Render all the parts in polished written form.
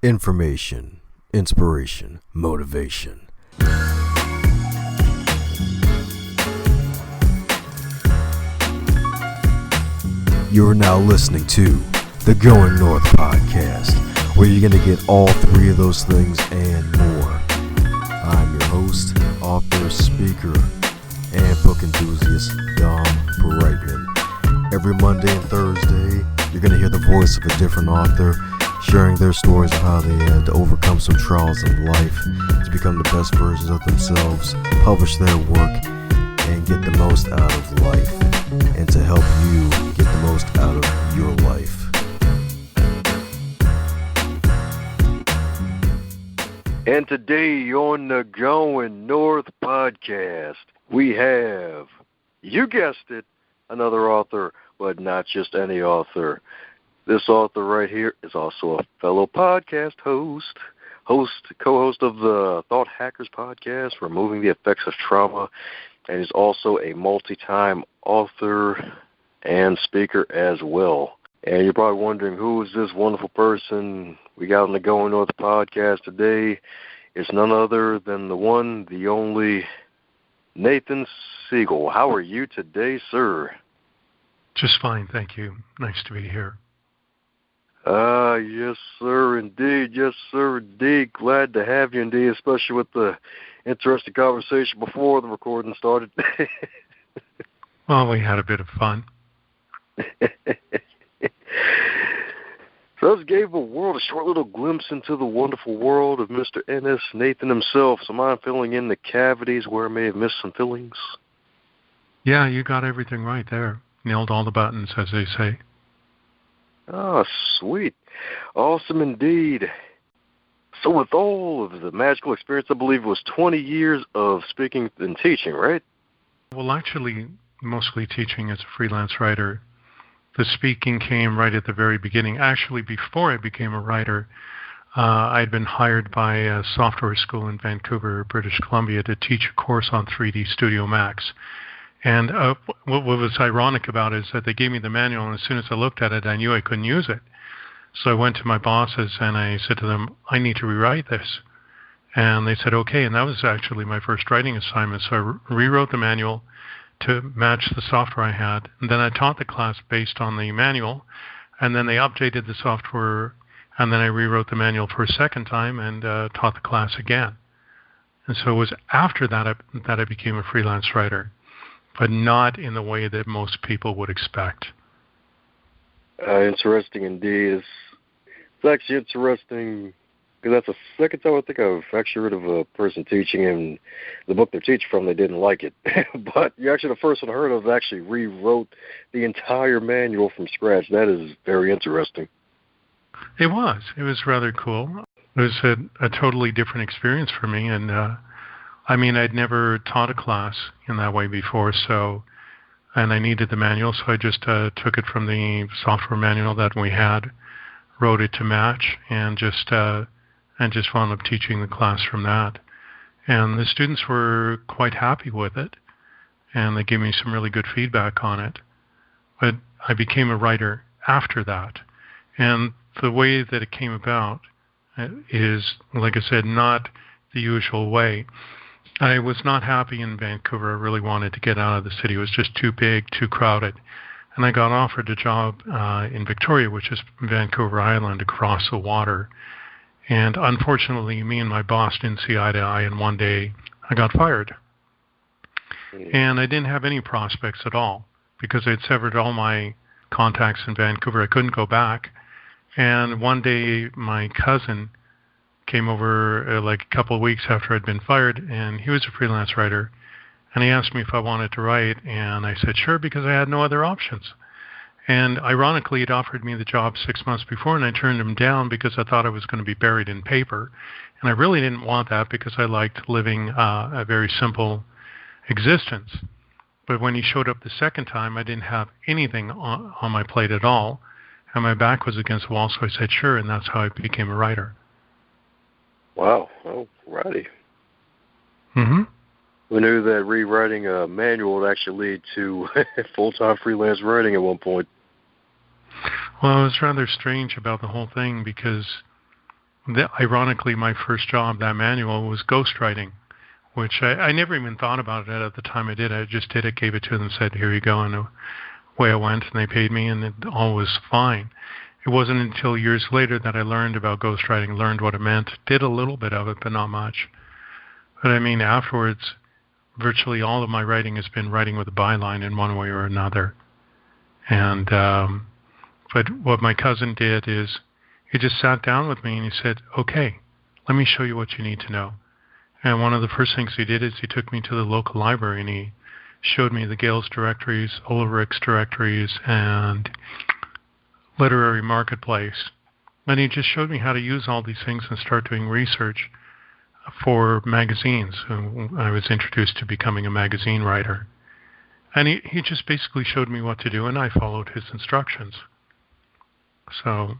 Information, inspiration, motivation. You are now listening to the Going North podcast, where you're going to get all three of those things and more. I'm your host, author, speaker, and book enthusiast, Dom Brightmon. Every Monday and Thursday, you're going to hear the voice of a different author sharing their stories of how they had to overcome some trials in life to become the best versions of themselves, publish their work, and get the most out of life, and to help you get the most out of your life. And today on the Going North podcast, we have, you guessed it, another author, but not just any author. This author right here is also a fellow podcast co-host of the Thought Hackers podcast, Removing the Effects of Trauma, and he's also a multi-time author and speaker as well. And you're probably wondering, who is this wonderful person we got on the Going North podcast today? It's none other than the one, the only, Nathan Siegel. How are you today, sir? Just fine, thank you. Nice to be here. Yes, sir, indeed. Yes, sir, indeed. Glad to have you, indeed, especially with the interesting conversation before the recording started. Well, we had a bit of fun. So this gave the world a short little glimpse into the wonderful world of Mr. N.S. Nathan himself. So mind filling in the cavities where I may have missed some fillings? Yeah, you got everything right there. Nailed all the buttons, as they say. Oh, sweet. Awesome indeed. So with all of the magical experience, I believe it was 20 years of speaking and teaching, right? Well, actually, mostly teaching as a freelance writer. The speaking came right at the very beginning. Actually, before I became a writer, I'd been hired by a software school in Vancouver, British Columbia, to teach a course on 3D Studio Max. And what was ironic about it is that they gave me the manual, and as soon as I looked at it, I knew I couldn't use it. So I went to my bosses, and I said to them, I need to rewrite this. And they said, okay, and that was actually my first writing assignment. So I rewrote the manual to match the software I had, and then I taught the class based on the manual, and then they updated the software, and then I rewrote the manual for a second time and taught the class again. And so it was after that I became a freelance writer, but not in the way that most people would expect. Interesting indeed. It's actually interesting because that's the second time I think I've actually heard of a person teaching, and the book they're teaching from, they didn't like it. But you're actually the first one I heard of that actually rewrote the entire manual from scratch. That is very interesting. It was. It was rather cool. It was a totally different experience for me, and I'd never taught a class in that way before, and I needed the manual, so I just took it from the software manual that we had, wrote it to match, and just wound up teaching the class from that. And the students were quite happy with it, and they gave me some really good feedback on it. But I became a writer after that, and the way that it came about is, like I said, not the usual way. I was not happy in Vancouver. I really wanted to get out of the city. It was just too big, too crowded. And I got offered a job in Victoria, which is Vancouver Island, across the water. And unfortunately, me and my boss didn't see eye to eye, and one day I got fired. And I didn't have any prospects at all because I had severed all my contacts in Vancouver. I couldn't go back. And one day my cousin came over like a couple of weeks after I'd been fired, and he was a freelance writer, and he asked me if I wanted to write, and I said sure, because I had no other options. And ironically, he'd offered me the job 6 months before, and I turned him down because I thought I was going to be buried in paper, and I really didn't want that because I liked living a very simple existence. But when he showed up the second time, I didn't have anything on my plate at all, and my back was against the wall, so I said sure, and that's how I became a writer. Wow. Oh, righty. Mm-hmm. We knew that rewriting a manual would actually lead to full-time freelance writing at one point. Well, it was rather strange about the whole thing because ironically, my first job, that manual, was ghostwriting, which I never even thought about it at the time I did it. I just did it, gave it to them, said, here you go, and away I went, and they paid me, and it all was fine. It wasn't until years later that I learned about ghostwriting, learned what it meant, did a little bit of it, but not much. But I mean, afterwards, virtually all of my writing has been writing with a byline in one way or another. And but what my cousin did is he just sat down with me and he said, okay, let me show you what you need to know. And one of the first things he did is he took me to the local library and he showed me the Gales directories, Ulrich's directories, and Literary Marketplace. And he just showed me how to use all these things and start doing research for magazines. And I was introduced to becoming a magazine writer. And he just basically showed me what to do, and I followed his instructions. So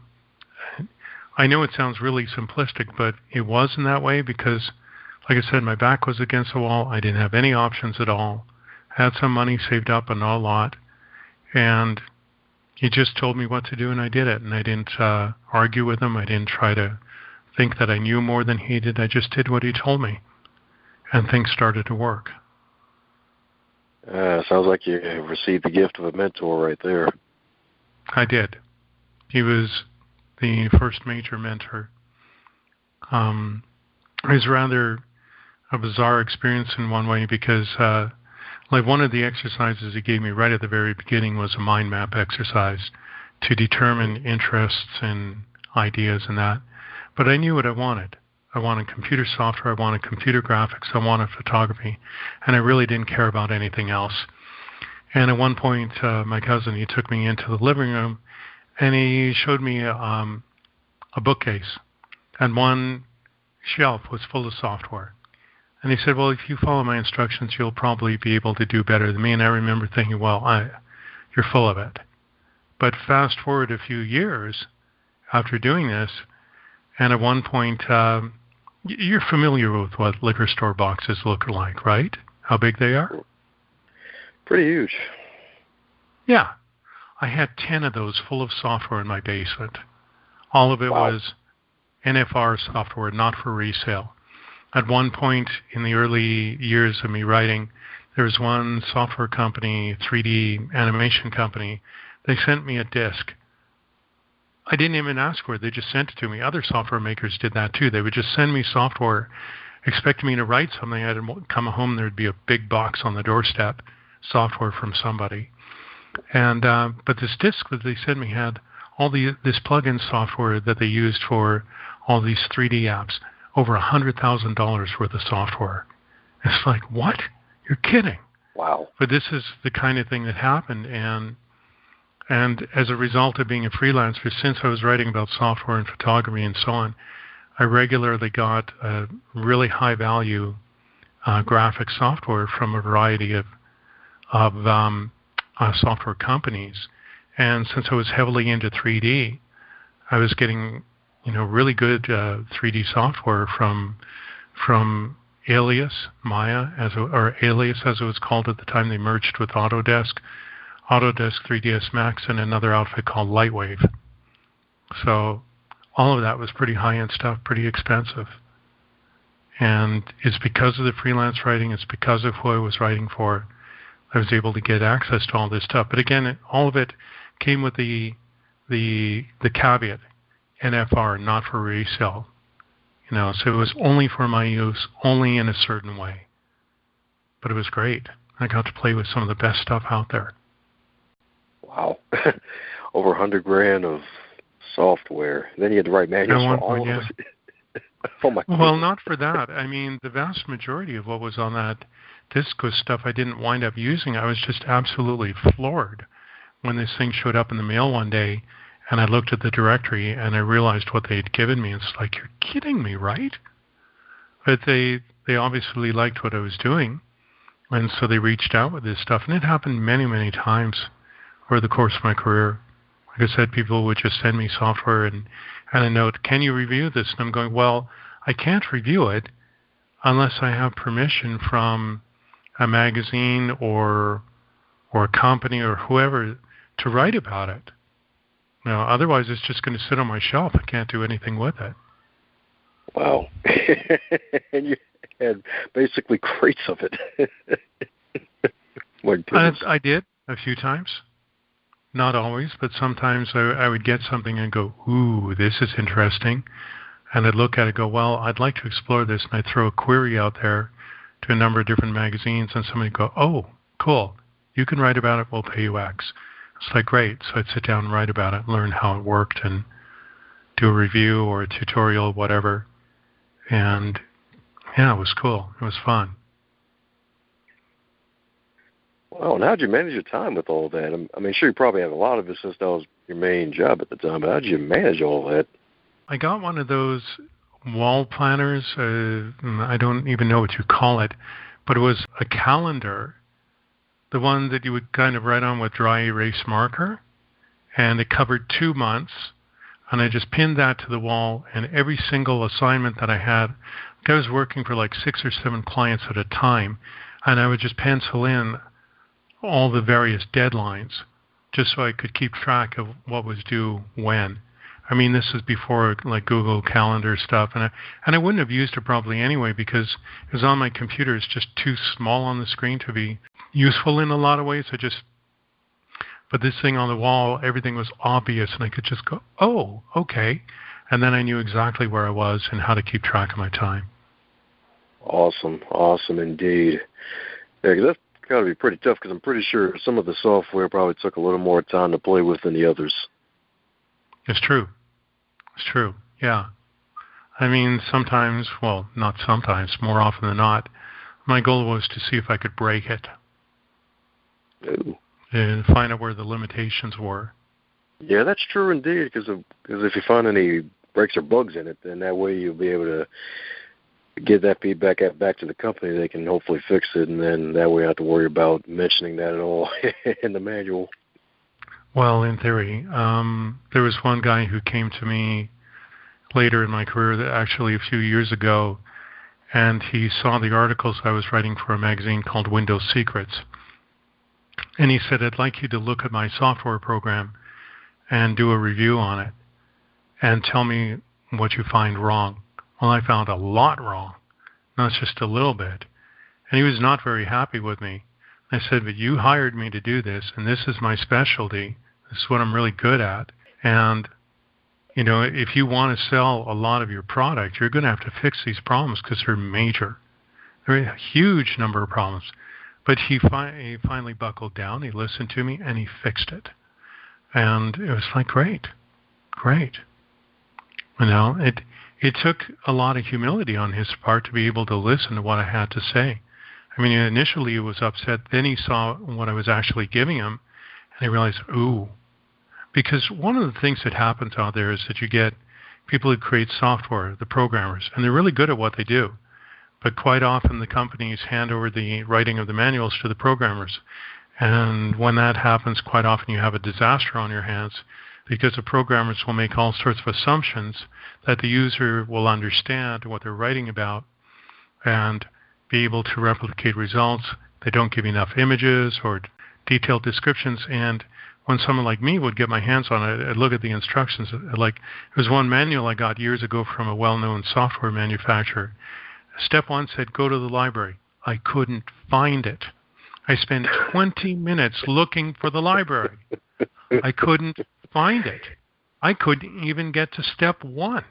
I know it sounds really simplistic, but it wasn't that way because, like I said, my back was against the wall. I didn't have any options at all. I had some money saved up, but not a lot. And he just told me what to do, and I did it. And I didn't argue with him. I didn't try to think that I knew more than he did. I just did what he told me, and things started to work. Sounds like you received the gift of a mentor right there. I did. He was the first major mentor. It was rather a bizarre experience in one way because like one of the exercises he gave me right at the very beginning was a mind map exercise to determine interests and ideas and that. But I knew what I wanted. I wanted computer software, I wanted computer graphics, I wanted photography, and I really didn't care about anything else. And at one point, my cousin, he took me into the living room, and he showed me a bookcase, and one shelf was full of software. And he said, well, if you follow my instructions, you'll probably be able to do better than me. And I remember thinking, well, you're full of it. But fast forward a few years after doing this, and at one point, you're familiar with what liquor store boxes look like, right? How big they are? Pretty huge. Yeah. I had 10 of those full of software in my basement. All of it was NFR software, not for resale. At one point in the early years of me writing, there was one software company, 3D animation company. They sent me a disc. I didn't even ask for it. They just sent it to me. Other software makers did that too. They would just send me software, expecting me to write something. I'd come home, there'd be a big box on the doorstep, software from somebody. And but this disc that they sent me had all this plug-in software that they used for all these 3D apps, over $100,000 worth of software. It's like, what? You're kidding. Wow. But this is the kind of thing that happened. And as a result of being a freelancer, since I was writing about software and photography and so on, I regularly got really high-value graphic software from a variety of software companies. And since I was heavily into 3D, I was getting, really good 3D software from Alias, Maya, or Alias as it was called at the time. They merged with Autodesk 3ds Max, and another outfit called Lightwave. So all of that was pretty high-end stuff, pretty expensive. And it's because of the freelance writing, it's because of who I was writing for, I was able to get access to all this stuff. But again, all of it came with the caveat, NFR, not for resale. So it was only for my use, only in a certain way. But it was great. I got to play with some of the best stuff out there. Wow. Over $100,000 of software. Then you had to write manuals for all of it. Oh my goodness. Well, not for that. I mean, the vast majority of what was on that disc was stuff I didn't wind up using. I was just absolutely floored when this thing showed up in the mail one day, and I looked at the directory and I realized what they had given me. It's like, you're kidding me, right? But they obviously liked what I was doing, and so they reached out with this stuff. And it happened many, many times over the course of my career. Like I said, people would just send me software and a note, can you review this? And I'm going, well, I can't review it unless I have permission from a magazine or a company or whoever to write about it. Otherwise it's just going to sit on my shelf. I can't do anything with it. Wow. And you had basically crates of it. I did a few times. Not always, but sometimes I would get something and go, ooh, this is interesting. And I'd look at it and go, well, I'd like to explore this. And I'd throw a query out there to a number of different magazines, and somebody would go, oh, cool. You can write about it. We'll pay you X. It's like, great. So I'd sit down and write about it, learn how it worked, and do a review or a tutorial, whatever. And, yeah, it was cool. It was fun. Well, and how'd you manage your time with all that? I mean, sure, you probably have a lot of it since that was your main job at the time, but how'd you manage all that? I got one of those wall planners. I don't even know what you call it, but it was a calendar, the one that you would kind of write on with dry erase marker, and it covered 2 months, and I just pinned that to the wall, and every single assignment that I had, I was working for like 6 or 7 clients at a time, and I would just pencil in all the various deadlines just so I could keep track of what was due when. I mean, this is before like Google Calendar stuff, and I wouldn't have used it probably anyway because it was on my computer. It's just too small on the screen to be useful in a lot of ways. But this thing on the wall, everything was obvious, and I could just go, oh, okay. And then I knew exactly where I was and how to keep track of my time. Awesome indeed. Yeah, 'cause that's got to be pretty tough because I'm pretty sure some of the software probably took a little more time to play with than the others. It's true. Yeah. I mean, sometimes, well, not sometimes, more often than not, my goal was to see if I could break it. Ooh. And find out where the limitations were. Yeah, that's true indeed, because if you find any breaks or bugs in it, then that way you'll be able to get that feedback back to the company. They can hopefully fix it, and then that way you don't have to worry about mentioning that at all in the manual. Well, in theory, there was one guy who came to me later in my career, actually a few years ago, and he saw the articles I was writing for a magazine called Windows Secrets. And he said, I'd like you to look at my software program and do a review on it and tell me what you find wrong. Well, I found a lot wrong, not just a little bit. And he was not very happy with me. I said, but you hired me to do this, and this is my specialty. This is what I'm really good at. And, you know, if you want to sell a lot of your product, you're going to have to fix these problems because they're major. They're a huge number of problems. But he finally buckled down. He listened to me, and he fixed it. And it was like, great. You know, it took a lot of humility on his part to be able to listen to what I had to say. I mean, initially he was upset. Then he saw what I was actually giving him, and he realized, ooh. Because one of the things that happens out there is that you get people who create software, the programmers, and they're really good at what they do. But quite often the companies hand over the writing of the manuals to the programmers. And when that happens, quite often you have a disaster on your hands because the programmers will make all sorts of assumptions that the user will understand what they're writing about and be able to replicate results. They don't give enough images or detailed descriptions. And when someone like me would get my hands on it, I'd look at the instructions. Like, it was one manual I got years ago from a well-known software manufacturer. Step 1 said, go to the library. I couldn't find it. I spent 20 minutes looking for the library. I couldn't find it. I couldn't even get to step 1.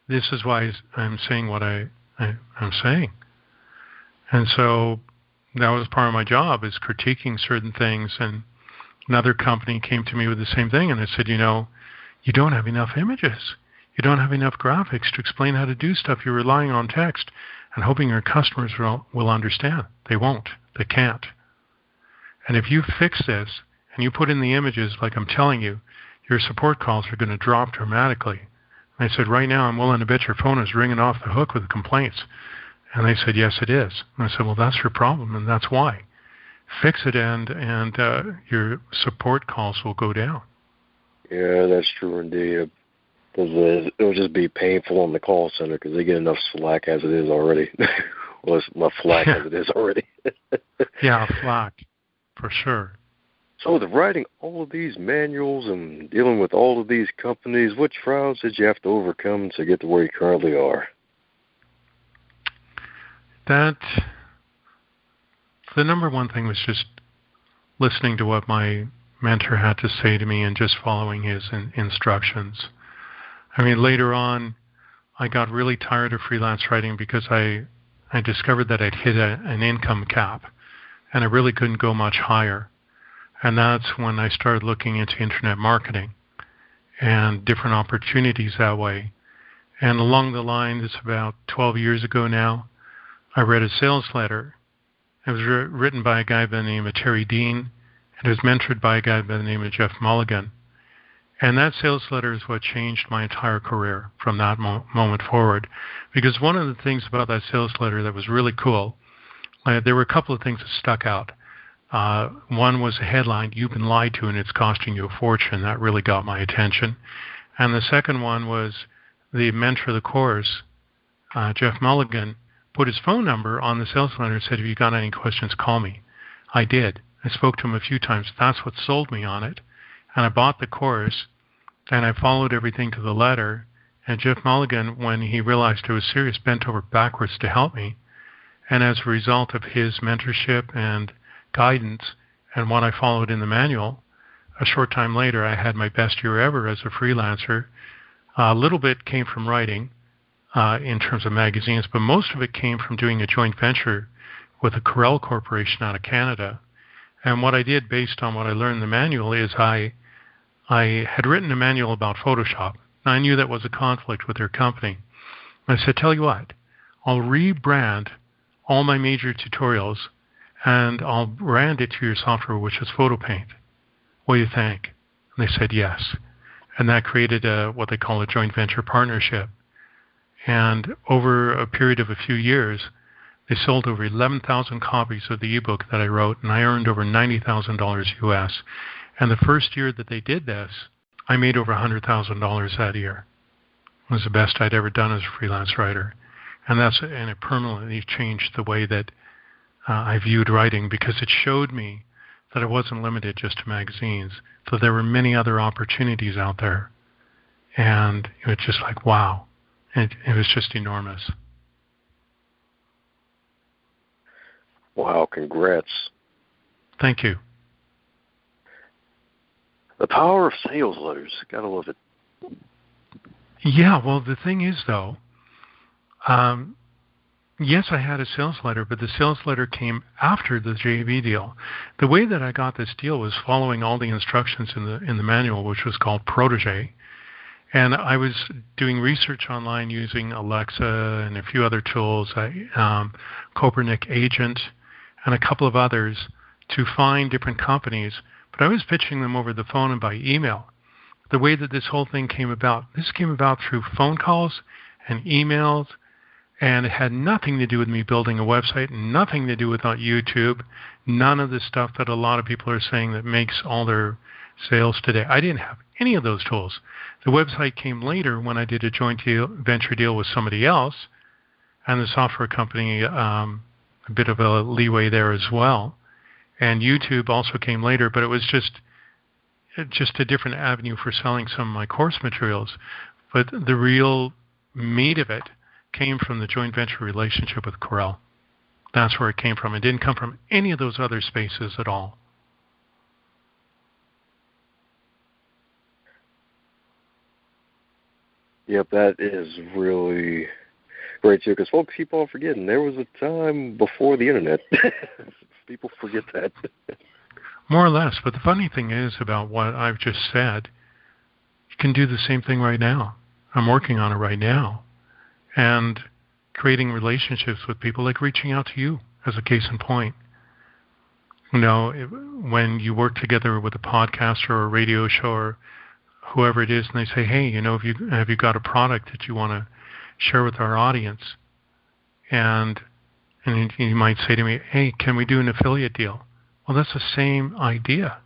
This is why I'm saying what I'm saying. And so that was part of my job, is critiquing certain things. And another company came to me with the same thing, and I said, you know, you don't have enough images. You don't have enough graphics to explain how to do stuff. You're relying on text and hoping your customers will understand. They won't. They can't. And if you fix this and you put in the images like I'm telling you, your support calls are going to drop dramatically. And I said, right now I'm willing to bet your phone is ringing off the hook with complaints. And they said, yes, it is. And I said, well, that's your problem, and that's why. Fix it, and your support calls will go down. Yeah, that's true indeed. It'll just be painful on the call center because they get enough slack as it is already. Well, it's enough flack as it is already. Yeah, flack, for sure. So with writing all of these manuals and dealing with all of these companies, what trials did you have to overcome to get to where you currently are? The number one thing was just listening to what my mentor had to say to me and just following his instructions. I mean, later on, I got really tired of freelance writing because I discovered that I'd hit an income cap, and I really couldn't go much higher. And that's when I started looking into internet marketing and different opportunities that way. And along the line, it's about 12 years ago now, I read a sales letter. It was written by a guy by the name of Terry Dean, and it was mentored by a guy by the name of Jeff Mulligan. And that sales letter is what changed my entire career from that moment forward. Because one of the things about that sales letter that was really cool, there were a couple of things that stuck out. One was a headline, "You've been lied to and it's costing you a fortune." That really got my attention. And the second one was the mentor of the course, Jeff Mulligan, put his phone number on the sales letter and said, "If you got any questions, call me." I did. I spoke to him a few times. That's what sold me on it. And I bought the course, and I followed everything to the letter. And Jeff Mulligan, when he realized I was serious, bent over backwards to help me. And as a result of his mentorship and guidance and what I followed in the manual, a short time later, I had my best year ever as a freelancer. A little bit came from writing in terms of magazines, but most of it came from doing a joint venture with the Corel Corporation out of Canada. And what I did based on what I learned in the manual is I had written a manual about Photoshop. I knew that was a conflict with their company. I said, "Tell you what, I'll rebrand all my major tutorials and I'll brand it to your software, which is PhotoPaint. What do you think?" And they said yes. And that created what they call a joint venture partnership. And over a period of a few years, they sold over 11,000 copies of the ebook that I wrote, and I earned over $90,000 US. And the first year that they did this, I made over $100,000 that year. It was the best I'd ever done as a freelance writer. And it permanently changed the way that I viewed writing, because it showed me that it wasn't limited just to magazines, that there were many other opportunities out there. And it was just like, wow. It was just enormous. Wow, congrats. Thank you. The power of sales letters. Gotta love it. Yeah, well, the thing is, though, yes, I had a sales letter, but the sales letter came after the JV deal. The way that I got this deal was following all the instructions in the manual, which was called Protege. And I was doing research online using Alexa and a few other tools, Copernic Agent, and a couple of others to find different companies. But I was pitching them over the phone and by email. The way that this whole thing came about through phone calls and emails, and it had nothing to do with me building a website, nothing to do with YouTube, none of the stuff that a lot of people are saying that makes all their sales today. I didn't have any of those tools. The website came later when I did a joint venture deal with somebody else, and the software company, a bit of a leeway there as well. And YouTube also came later, but it was just a different avenue for selling some of my course materials. But the real meat of it came from the joint venture relationship with Corel. That's where it came from. It didn't come from any of those other spaces at all. Yep, that is really great, too, because folks keep on forgetting there was a time before the Internet. People forget that. More or less. But the funny thing is about what I've just said, you can do the same thing right now. I'm working on it right now. And creating relationships with people, like reaching out to you as a case in point. You know, when you work together with a podcaster or a radio show or whoever it is, and they say, "Hey, you know, have you got a product that you want to share with our audience?" And you might say to me, "Hey, can we do an affiliate deal?" Well, that's the same idea.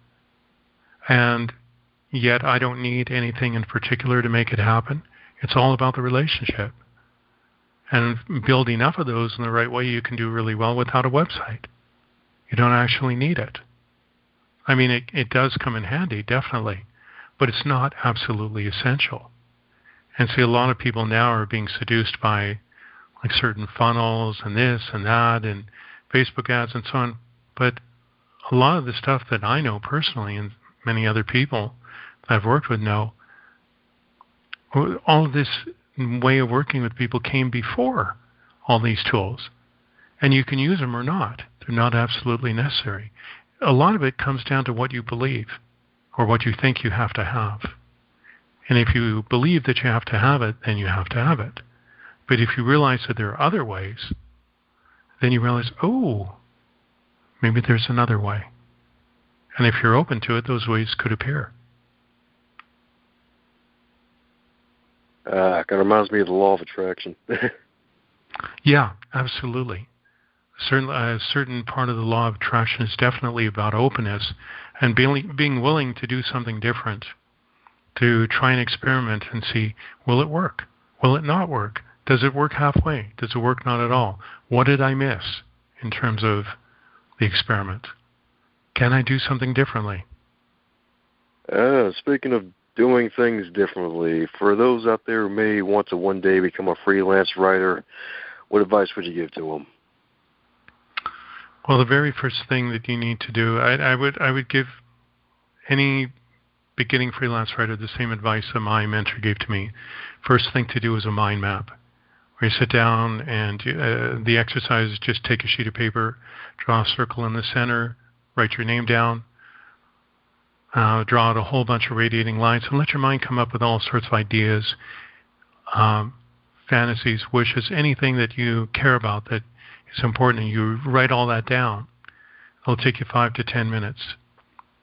And yet I don't need anything in particular to make it happen. It's all about the relationship. And build enough of those in the right way, you can do really well without a website. You don't actually need it. I mean, it does come in handy, definitely, but it's not absolutely essential. And see, a lot of people now are being seduced by like certain funnels and this and that and Facebook ads and so on. But a lot of the stuff that I know personally and many other people that I've worked with know, all of this way of working with people came before all these tools. And you can use them or not. They're not absolutely necessary. A lot of it comes down to what you believe or what you think you have to have. And if you believe that you have to have it, then you have to have it. But if you realize that there are other ways, then you realize, oh, maybe there's another way. And if you're open to it, those ways could appear. Kind of reminds me of the law of attraction. Yeah, absolutely. Certainly, a certain part of the law of attraction is definitely about openness and being willing to do something different, to try and experiment and see, will it work? Will it not work? Does it work halfway? Does it work not at all? What did I miss in terms of the experiment? Can I do something differently? Speaking of doing things differently, for those out there who may want to one day become a freelance writer, what advice would you give to them? Well, the very first thing that you need to do, I would give any beginning freelance writer the same advice that my mentor gave to me. First thing to do is a mind map, where you sit down and the exercise is just take a sheet of paper, draw a circle in the center, write your name down, draw out a whole bunch of radiating lines, and let your mind come up with all sorts of ideas, fantasies, wishes, anything that you care about that is important, and you write all that down. It'll take you 5 to 10 minutes.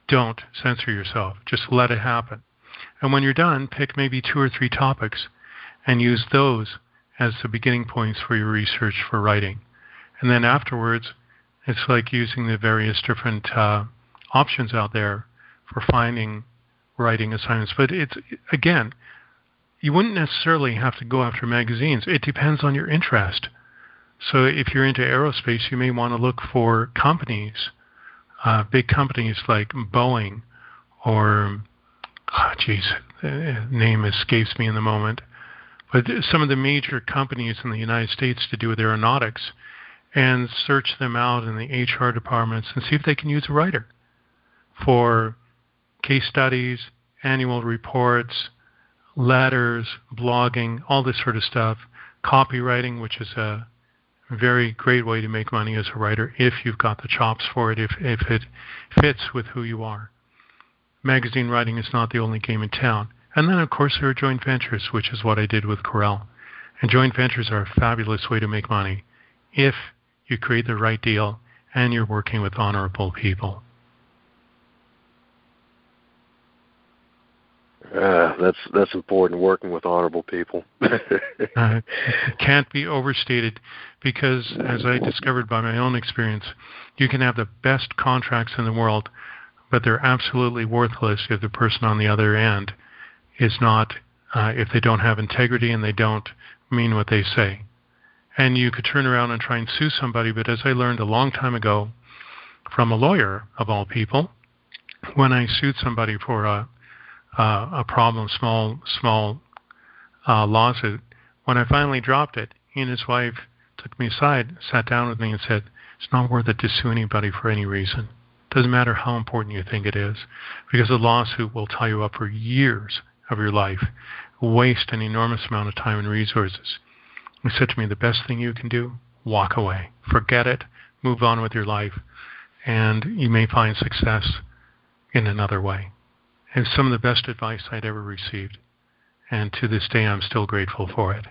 Don't censor yourself. Just let it happen. And when you're done, pick maybe 2 or 3 topics and use those as the beginning points for your research for writing. And then afterwards, it's like using the various different options out there for finding writing assignments. But it's, again, you wouldn't necessarily have to go after magazines. It depends on your interest. So if you're into aerospace, you may want to look for companies, big companies like Boeing or, the name escapes me in the moment, but some of the major companies in the United States to do with aeronautics, and search them out in the HR departments and see if they can use a writer for case studies, annual reports, letters, blogging, all this sort of stuff, copywriting, which is a very great way to make money as a writer if you've got the chops for it, if it fits with who you are. Magazine writing is not the only game in town. And then, of course, there are joint ventures, which is what I did with Corel. And joint ventures are a fabulous way to make money if you create the right deal and you're working with honorable people. That's important, working with honorable people. Can't be overstated, because as I discovered by my own experience, you can have the best contracts in the world, but they're absolutely worthless if the person on the other end is not, if they don't have integrity and they don't mean what they say. And you could turn around and try and sue somebody, but as I learned a long time ago from a lawyer, of all people, when I sued somebody for a problem, small lawsuit, when I finally dropped it, he and his wife took me aside, sat down with me and said, it's not worth it to sue anybody for any reason. Doesn't matter how important you think it is, because a lawsuit will tie you up for years of your life, waste an enormous amount of time and resources. He said to me, the best thing you can do, walk away. Forget it, move on with your life, and you may find success in another way. And some of the best advice I'd ever received. And to this day, I'm still grateful for it.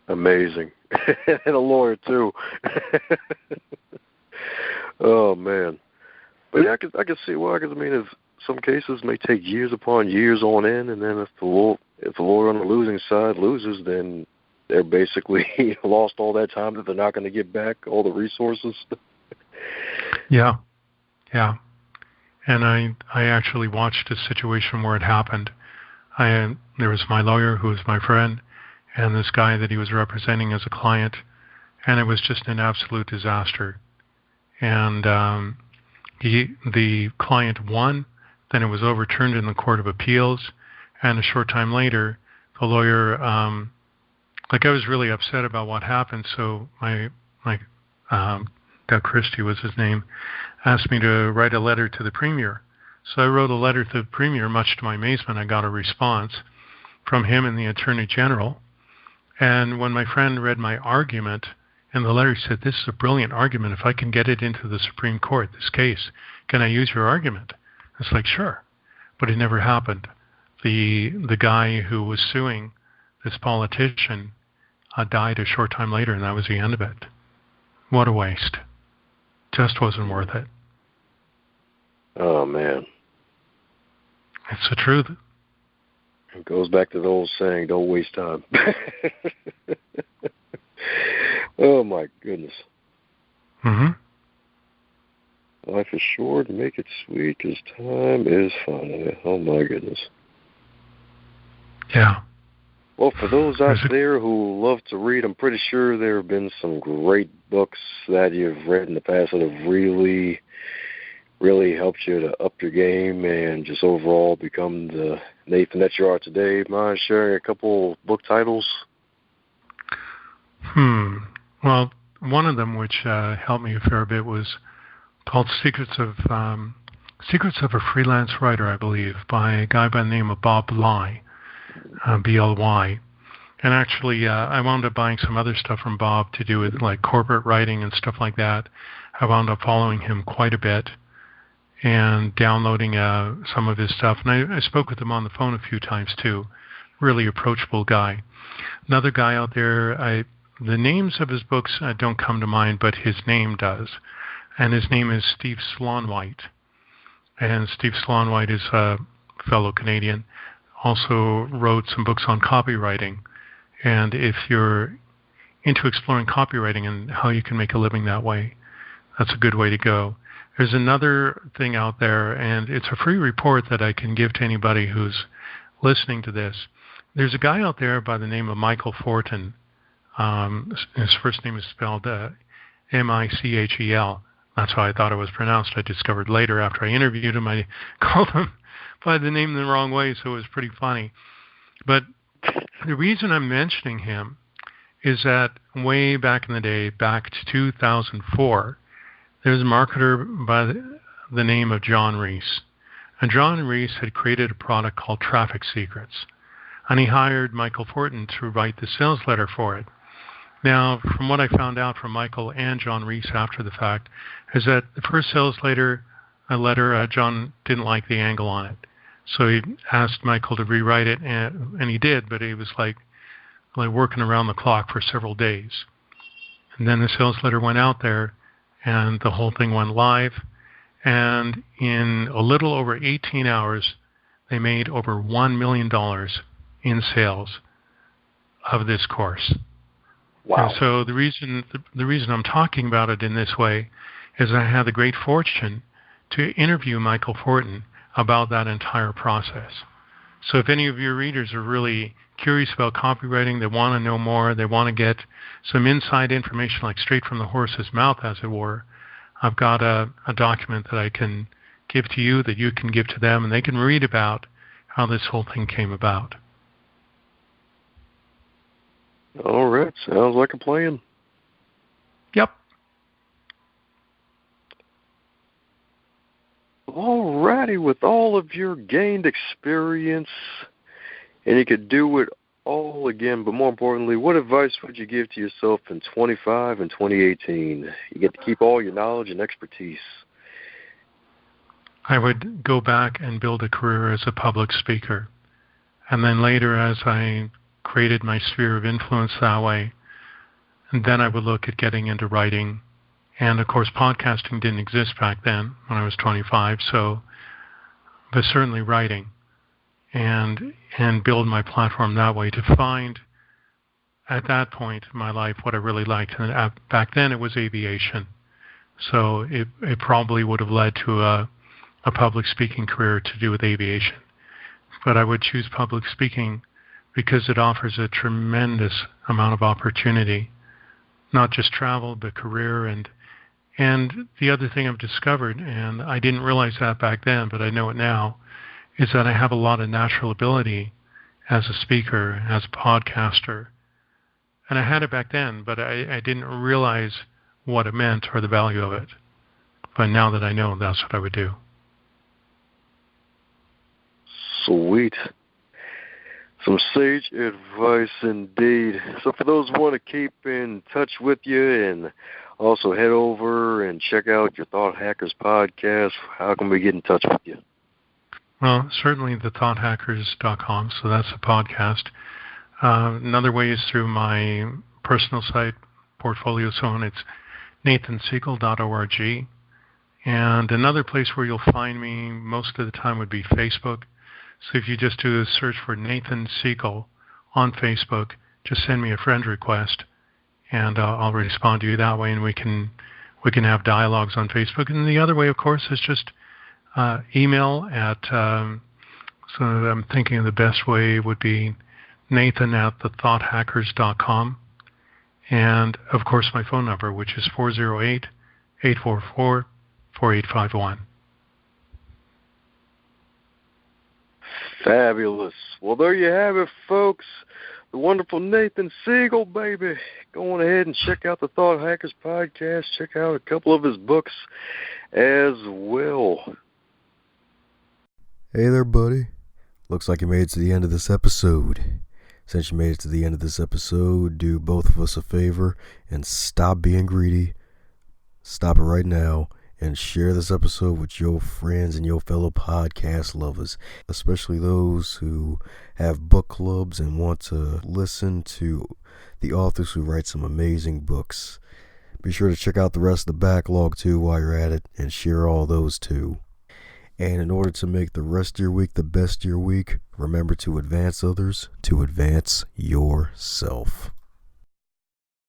Amazing. And a lawyer, too. Oh, man. But yeah, I can see why. Because, I mean, if some cases may take years upon years on end, and then if the lawyer on the losing side loses, then they're basically lost all that time that they're not going to get back, all the resources. Yeah. Yeah. And I actually watched a situation where it happened. There was my lawyer, who was my friend, and this guy that he was representing as a client, and it was just an absolute disaster. and the client won. Then it was overturned in the Court of Appeals, and a short time later, the lawyer, I was really upset about what happened. So my Doug Christie was his name, asked me to write a letter to the Premier. So I wrote a letter to the Premier. Much to my amazement, I got a response from him and the Attorney General. And when my friend read my argument in the letter, he said, "This is a brilliant argument. If I can get it into the Supreme Court, this case, can I use your argument?" It's like, sure. But it never happened. The guy who was suing this politician died a short time later, and that was the end of it. What a waste. Just wasn't worth it. Oh, man. It's the truth. It goes back to the old saying, don't waste time. Oh, my goodness. Mm-hmm. Life is short, make it sweet, 'cause time is fun. Oh, my goodness. Yeah. Well, for those out there who love to read, I'm pretty sure there have been some great books that you've read in the past that have really, really helped you to up your game and just overall become the Nathan that you are today. Mind sharing a couple book titles? Well, one of them, which helped me a fair bit, was called Secrets of a Freelance Writer, I believe, by a guy by the name of Bob Bly, B-L-Y. And actually, I wound up buying some other stuff from Bob to do with like corporate writing and stuff like that. I wound up following him quite a bit and downloading some of his stuff. And I spoke with him on the phone a few times too. Really approachable guy. Another guy out there, the names of his books don't come to mind, but his name does. And his name is Steve Slaunwhite. And Steve Slaunwhite is a fellow Canadian. Also wrote some books on copywriting. And if you're into exploring copywriting and how you can make a living that way, that's a good way to go. There's another thing out there, and it's a free report that I can give to anybody who's listening to this. There's a guy out there by the name of Michael Fortin. His first name is spelled M-I-C-H-E-L. That's how I thought it was pronounced. I discovered later after I interviewed him, I called him by the name the wrong way, so it was pretty funny. But the reason I'm mentioning him is that way back in the day, back to 2004, there was a marketer by the name of John Reese. And John Reese had created a product called Traffic Secrets. And he hired Michael Fortin to write the sales letter for it. Now, from what I found out from Michael and John Reese after the fact, is that the first sales letter, John didn't like the angle on it. So he asked Michael to rewrite it, and he did, but he was like working around the clock for several days. And then the sales letter went out there, and the whole thing went live. And in a little over 18 hours, they made over $1 million in sales of this course. Wow. And so the reason I'm talking about it in this way is I had the great fortune to interview Michael Fortin about that entire process. So if any of your readers are really curious about copywriting, they want to know more, they want to get some inside information, like straight from the horse's mouth, as it were, I've got a document that I can give to you that you can give to them, and they can read about how this whole thing came about. All right. Sounds like a plan. Yep. All righty. With all of your gained experience, and you could do it all again, but more importantly, what advice would you give to yourself in 25 and 2018? You get to keep all your knowledge and expertise. I would go back and build a career as a public speaker. And then later, as I created my sphere of influence that way, and then I would look at getting into writing. And of course, podcasting didn't exist back then when I was 25, but certainly writing, and build my platform that way to find, at that point in my life, what I really liked. And back then it was aviation. So it probably would have led to a public speaking career to do with aviation. But I would choose public speaking because it offers a tremendous amount of opportunity, not just travel, but career and And the other thing I've discovered, and I didn't realize that back then, but I know it now, is that I have a lot of natural ability as a speaker, as a podcaster. And I had it back then, but I didn't realize what it meant or the value of it. But now that I know, that's what I would do. Sweet. Some sage advice indeed. So for those who want to keep in touch with you and also head over and check out your Thought Hackers podcast, how can we get in touch with you? Well, certainly thethoughthackers.com, so that's the podcast. Another way is through my personal site, portfolio, so on. It's nathansiegel.org. And another place where you'll find me most of the time would be Facebook. So if you just do a search for Nathan Siegel on Facebook, just send me a friend request, and I'll respond to you that way, and we can have dialogues on Facebook. And the other way, of course, is just email at. So I'm thinking the best way would be nathan@thethoughthackers.com, and of course my phone number, which is 408-844-4851. Fabulous. Well, there you have it, folks. The wonderful Nathan Siegel, baby. Go on ahead and check out the Thought Hackers podcast. Check out a couple of his books as well. Hey there, buddy. Looks like you made it to the end of this episode. Since you made it to the end of this episode, do both of us a favor and stop being greedy. Stop it right now and share this episode with your friends and your fellow podcast lovers, especially those who have book clubs and want to listen to the authors who write some amazing books. Be sure to check out the rest of the backlog too while you're at it, and share all those too. And in order to make the rest of your week the best of your week, remember to advance others, to advance yourself.